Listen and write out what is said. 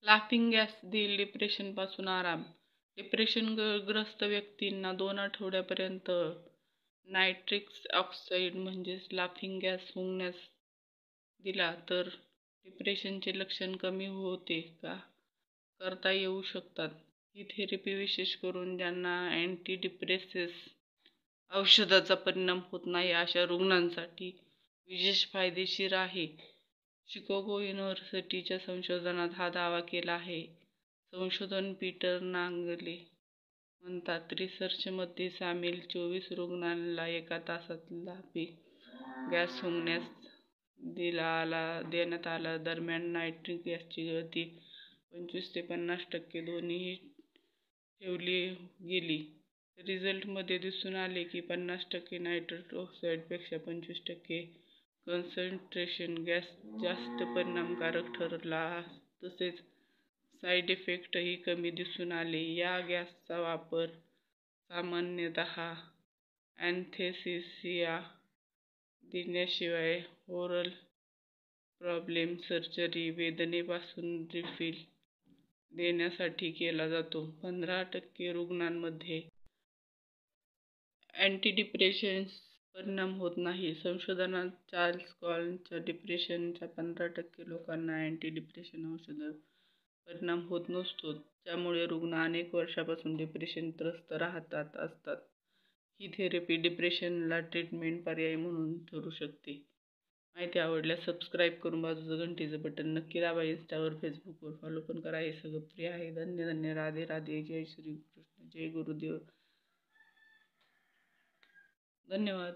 Laughing gas देईल डिप्रेशनपासून आराम. ग्रस्त व्यक्तींना 2 आठवड्यापर्यंत नायट्रिक ऑक्साईड म्हणजेच लाफिंग गॅस फुंकण्यास दिला तर डिप्रेशनचे लक्षण कमी होते का करता येऊ शकतात. ही थेरपी विशेष करून ज्यांना अँटी डिप्रेसेस औषधाचा परिणाम होत नाही अशा रुग्णांसाठी विशेष फायदेशीर आहे. शिकागो युनिव्हर्सिटीच्या संशोधनात हा दावा केला आहे. संशोधन पीटर नांगले म्हणतात, रिसर्चमध्ये सामील 24 रुग्णांना 1 तासात लाफिंग गॅस फुंकण्यास देण्यात आला. दरम्यान नायट्रिक गॅसची गळती 25 ते 50% दोन्हीही ठेवली गेली. रिझल्टमध्ये दिसून आले की 50% नायट्रिक ऑक्साईडपेक्षा 25% कॉन्सन्ट्रेशन गॅस जास्त परिणामकारक ठरला. तसेच साईड इफेक्टही कमी दिसून आले. या गॅसचा वापर सामान्यतः अॅनेस्थेसिया देण्याशिवाय ओरल प्रॉब्लेम सर्जरी वेदनेपासून रिलीफ देण्यासाठी केला जातो. 15% रुग्णांमध्ये अँटीडिप्रेशन्स परिणाम होत नाही. संशोधनात चार्ल्स कॉल्सच्या डिप्रेशनच्या 15% लोकांना अँटीडिप्रेशन औषध परिणाम होत नसतो, ज्यामुळे रुग्ण अनेक वर्षांपासून डिप्रेशनग्रस्त राहतात असतात. ही थेरपी डिप्रेशनला ट्रीटमेंट पर्याय म्हणून ठरू शकते. माहिती आवडल्यास सबस्क्राईब करून बाजूचं घंटीचं बटन नक्की दाबा. इंस्टावर फेसबुकवर फॉलो पण करा. हे सगळं फ्री आहे. धन्य. राधे राधे. जय श्री कृष्ण. जय गुरुदेव. धन्यवाद.